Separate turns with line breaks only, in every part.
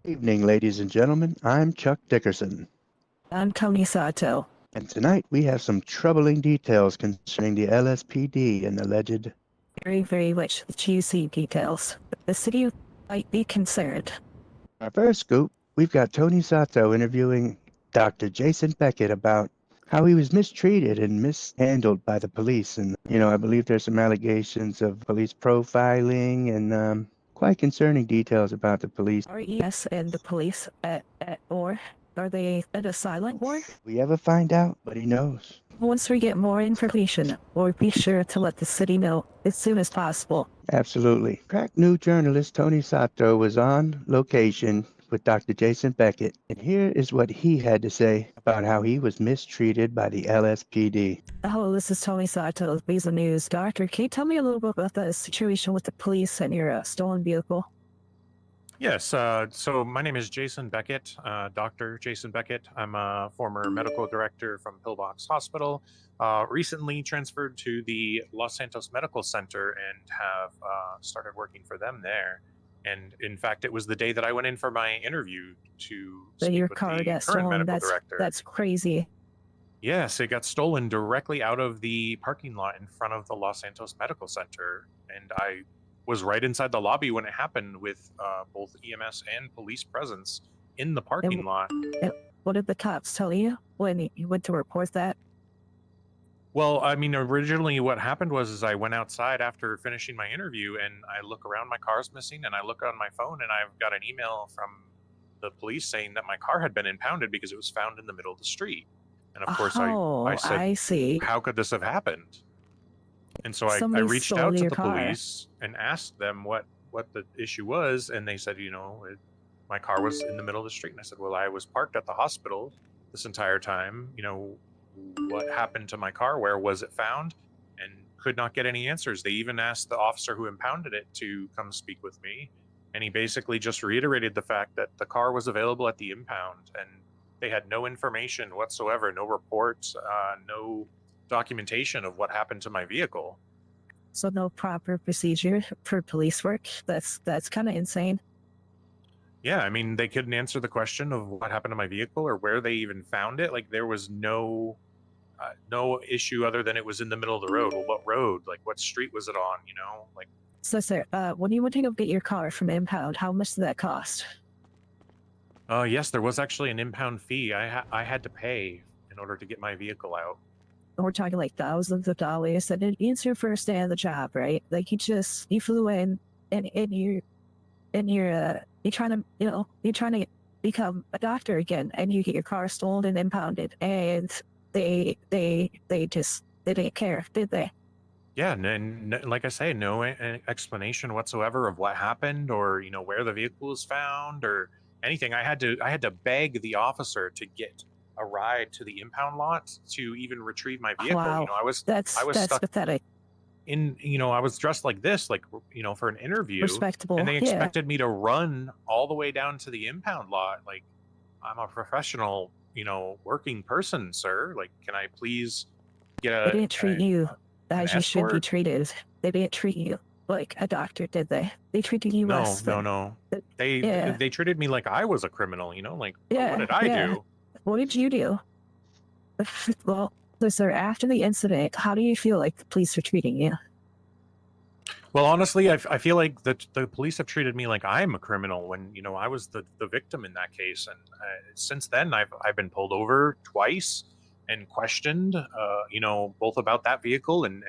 Evening, ladies and gentlemen. I'm Chuck Dickerson,
I'm Tony Sato.
and tonight we have some troubling details concerning the LSPD and alleged.
Very much juicy details. The city might be concerned.
Our first scoop, we've got Tony Sato interviewing Dr. Jason Beckett about how he was mistreated and mishandled by the police. And, I believe there's some allegations of police profiling and quite concerning details about the police.
RES and the police at war. Are they at a silent war?
We ever find out, but he knows.
Once we get more information, we'll be sure to let the city know as soon as possible.
Absolutely. Crack new journalist Tony Sato was on location with Dr. Jason Beckett, and here is what he had to say about how he was mistreated by the LSPD.
Hello, this is Tony Sato of Weazle News. Doctor, can you tell me a little bit about the situation with the police and your stolen vehicle?
Yes, so my name is Jason Beckett, Dr. Jason Beckett. I'm a former medical director from Pillbox Hospital, recently transferred to the Los Santos Medical Center and have started working for them there. And in fact, it was the day that I went in for my interview to
So
speak
your
with
car
the
got
current
stolen.
medical director.
That's crazy.
Yes, it got stolen directly out of the parking lot in front of the Los Santos Medical Center. And I was right inside the lobby when it happened with both EMS and police presence in the parking lot.
What did the cops tell you when you went to report that?
Well, I mean, originally what happened was I went outside after finishing my interview and I look around, my car's missing, and I look on my phone and I've got an email from the police saying that my car had been impounded because it was found in the middle of the street. And of course I said,
I see.
how could this have happened? And so I
Somebody
reached
stole
out to
your
the
car.
police and asked them what the issue was, and they said, my car was in the middle of the street. And I said, well, I was parked at the hospital this entire time. What happened to my car? Where was it found? And could not get any answers. They even asked the officer who impounded it to come speak with me, and he basically just reiterated the fact that the car was available at the impound, and they had no information whatsoever, no reports, no documentation of what happened to my vehicle.
So no proper procedure for police work. That's kind of insane.
Yeah, I mean, they couldn't answer the question of what happened to my vehicle or where they even found it. Like, there was no issue other than it was in the middle of the road. Well, what road? Like, what street was it on? Like.
So, sir, when you went to go get your car from impound, how much did that cost?
Yes, there was actually an impound fee I had to pay in order to get my vehicle out.
We're talking like thousands of dollars, and it's your first day on the job, right? Like you flew in, and you're trying to become a doctor again, and you get your car stolen and impounded, and they didn't care, did they?
Yeah, and like I say, no explanation whatsoever of what happened or where the vehicle was found or anything. I had to beg the officer to get a ride to the impound lot to even retrieve my vehicle.
Wow,
I was
that's
stuck
pathetic.
I was dressed like this, like for an interview,
Respectable,
and they
yeah.
expected me to run all the way down to the impound lot. Like, I'm a professional, working person, sir. Like, can I please get a?
They didn't treat you as you should be
escort?
treated. They didn't treat you like a doctor, did they? They treated you less than.
No. They treated me like I was a criminal. Like, what did I do?
What did you do? Well, sir, after the incident, how do you feel like the police are treating you?
Well, honestly, I feel like the police have treated me like I'm a criminal when I was the victim in that case, and since then I've been pulled over twice and questioned, both about that vehicle and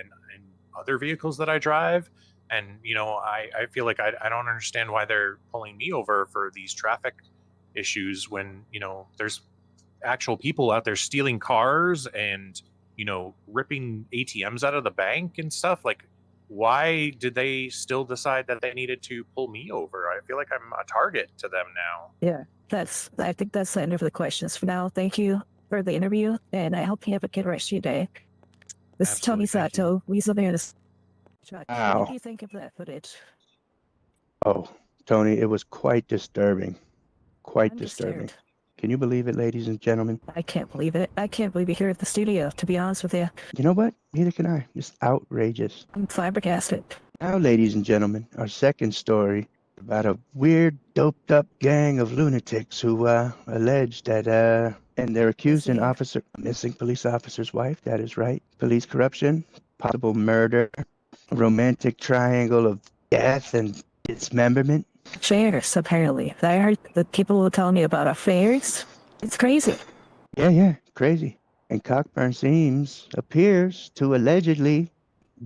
other vehicles that I drive, and I feel like I don't understand why they're pulling me over for these traffic issues when there's actual people out there stealing cars and ripping ATMs out of the bank and stuff. Like, why did they still decide that they needed to pull me over? I feel like I'm a target to them now.
Yeah, I think that's the end of the questions for now. Thank you for the interview, and I hope you have a good rest of your day. This is Tony Sato, Weazle News. What did you think of that footage?
Oh, Tony, it was quite disturbing. Quite
I'm
disturbing.
disturbed.
Can you believe it, ladies and gentlemen?
I can't believe it. I can't believe you're here at the studio, to be honest with you.
You know what? Neither can I. It's outrageous.
I'm flabbergasted.
Now, ladies and gentlemen, our second story about a weird, doped-up gang of lunatics who allege that and they're accusing
Missing.
a missing police officer's wife. That is right. Police corruption, possible murder, a romantic triangle of death and dismemberment.
Affairs, apparently. I heard the people were telling me about affairs. It's crazy.
Yeah, crazy. And Cockburn appears to allegedly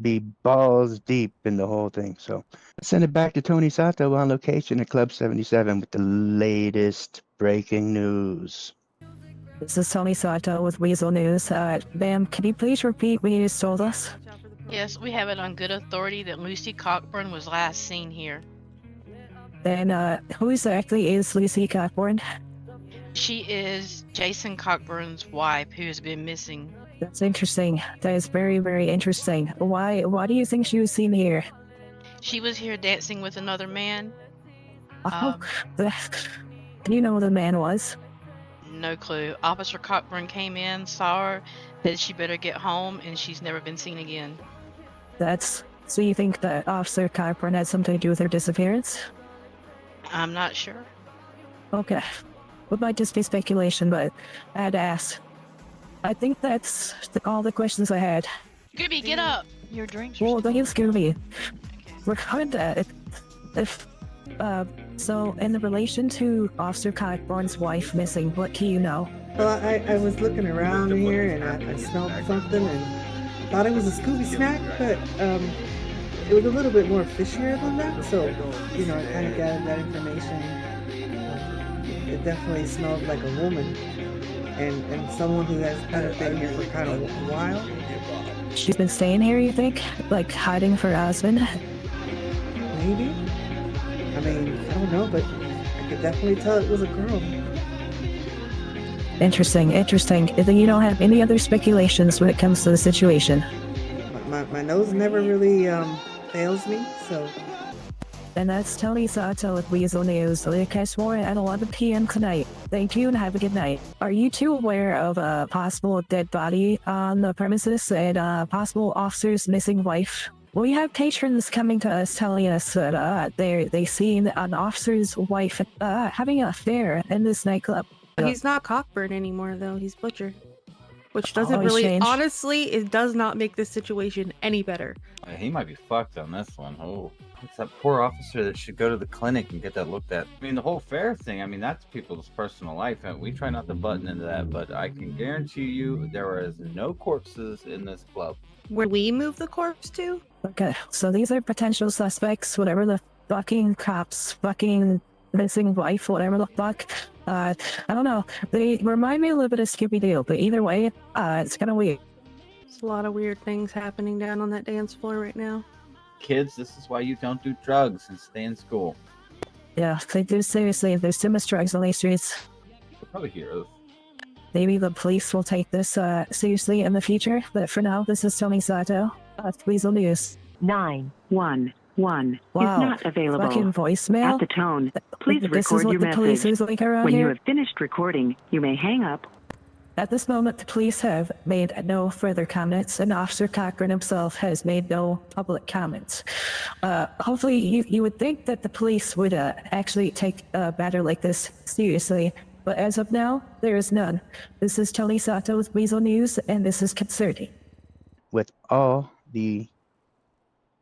be balls deep in the whole thing. So let's send it back to Tony Sato on location at Club 77 with the latest breaking news.
This is Tony Sato with Weazle News. Ma'am, can you please repeat what you just told us?
Yes, we have it on good authority that Lucy Cockburn was last seen here.
Then, who exactly is Lucy Cockburn?
She is Jason Cockburn's wife who has been missing.
That's interesting. That is very, very interesting. Why do you think she was seen here?
She was here dancing with another man.
Oh, do you know who the man was?
No clue. Officer Cockburn came in, saw her, said she better get home, and she's never been seen again.
So you think that Officer Cockburn had something to do with her disappearance?
I'm not sure.
Okay. It might just be speculation, but I had to ask. I think that's all the questions I had.
Scooby, get up! Your drinks are
Well, don't you scare me.
Okay.
We're coming to so in relation to Officer Cockburn's wife missing, what do you know?
Well, I was looking around here and I smelled something and thought it was a Scooby snack, but it was a little bit more fishier than that. So, you know, I kind of gathered that information. It definitely smelled like a woman and someone who has kind of been here for kind of a while.
She's been staying here, you think? Like hiding for her husband?
Maybe. I mean, I don't know, but I could definitely tell it was a girl.
Interesting. Then you don't have any other speculations when it comes to the situation?
My nose never really fails me, so.
And that's Tony Sato with Weazle News. We'll catch more at 11 p.m. tonight. Thank you and have a good night. Are you two aware of a possible dead body on the premises and a possible officer's missing wife? We have patrons coming to us telling us that they seen an officer's wife having an affair in this nightclub.
He's not Cockburn anymore, though. He's Butcher. Which doesn't
he's
really,
changed.
honestly, it does not make this situation any better.
He might be fucked on this one. Oh, it's that poor officer that should go to the clinic and get that looked at. I mean, the whole fair thing, I mean, that's people's personal life, and we try not to button into that, but I can guarantee you there is no corpses in this club.
Where we move the corpse to?
Okay, so these are potential suspects, whatever the fucking cops, fucking missing wife, whatever the fuck. I don't know. They remind me a little bit of Scooby-Doo, but either way, it's kind of weird.
There's a lot of weird things happening down on that dance floor right now.
Kids, this is why you don't do drugs and stay in school.
Yeah, they do seriously. There's too much drugs on these streets.
We're probably heroes.
Maybe the police will take this seriously in the future, but for now, this is Tony Sato at Weazle News.
911
Wow,
is not available.
fucking voicemail.
At the tone, please
This
record
is what
your
the police
message.
is like around
When
here.
you have finished recording, you may hang up.
At this moment, the police have made no further comments, and Officer Cochran himself has made no public comments. Hopefully, you would think that the police would actually take a matter like this seriously, but as of now, there is none. This is Tony Sato with Weazle News, and this is concerning.
With all the...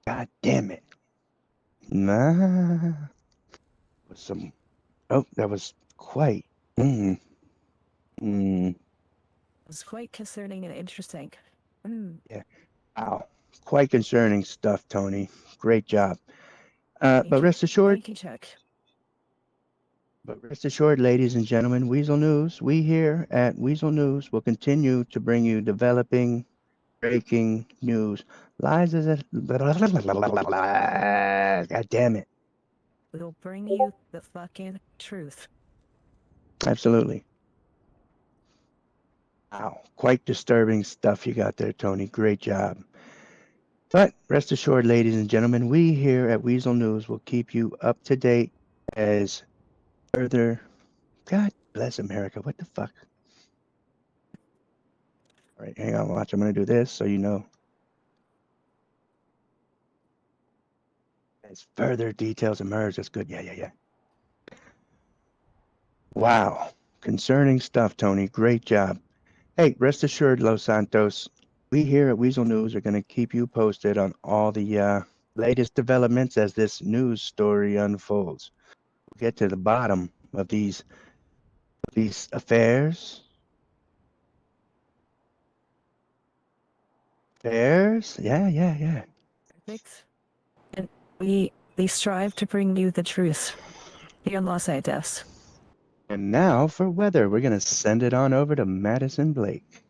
God damn it. Nah. With some... Oh, that was quite...
It's quite concerning and interesting.
Wow. Quite concerning stuff, Tony. Great job. But rest assured,
Thank you, Chuck.
ladies and gentlemen, Weazle News, we here at Weazle News will continue to bring you developing, breaking news. Lies as a... God damn it.
We'll bring you the fucking truth.
Absolutely. Wow. Quite disturbing stuff you got there, Tony. Great job. But rest assured, ladies and gentlemen, we here at Weazle News will keep you up to date as further... God bless America. What the fuck? All right, hang on. Watch. I'm going to do this so you know. As further details emerge, that's good. Yeah. Wow. Concerning stuff, Tony. Great job. Hey, rest assured, Los Santos, we here at Weasel News are going to keep you posted on all the latest developments as this news story unfolds. We'll get to the bottom of these affairs. Affairs? Yeah.
Perfect. And we strive to bring you the truth here in Los Angeles.
And now for weather, we're going to send it on over to Madison Blake.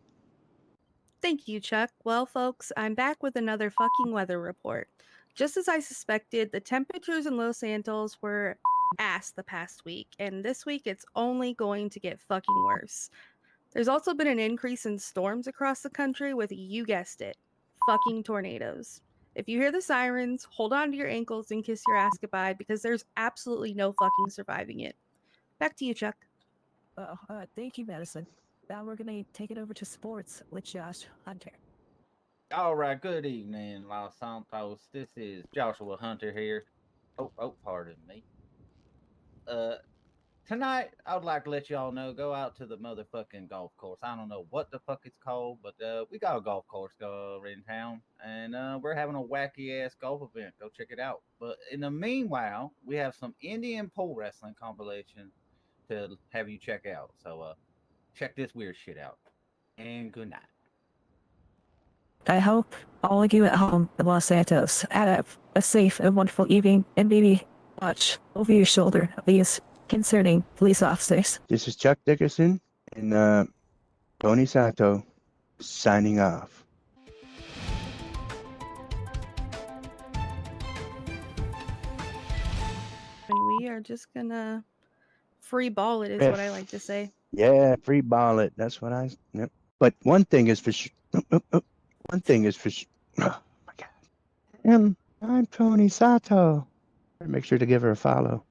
Thank you, Chuck. Well, folks, I'm back with another fucking weather report. Just as I suspected, the temperatures in Los Santos were ass the past week, and this week it's only going to get fucking worse. There's also been an increase in storms across the country with, you guessed it, fucking tornadoes. If you hear the sirens, hold on to your ankles and kiss your ass goodbye because there's absolutely no fucking surviving it. Back to you, Chuck.
Well, thank you, Madison. Now we're going to take it over to sports with Josh Hunter.
All right, good evening, Los Santos. This is Joshua Hunter here. Oh, pardon me. Tonight I would like to let y'all know, go out to the motherfucking golf course. I don't know what the fuck it's called, but we got a golf course in town, and we're having a wacky ass golf event. Go check it out. But in the meanwhile, we have some Indian pole wrestling compilation to have you check out. So check this weird shit out. And good night.
I hope all of you at home in Los Santos have a safe and wonderful evening, and maybe watch over your shoulder these concerning police officers.
This is Chuck Dickerson and Tony Sato signing off.
And we are just gonna free ball it, is what I like to say.
Yeah, free ball it. That's what yep. But one thing is for sure. One thing is for sure. Oh my God. I'm Tony Sato. Make sure to give her a follow.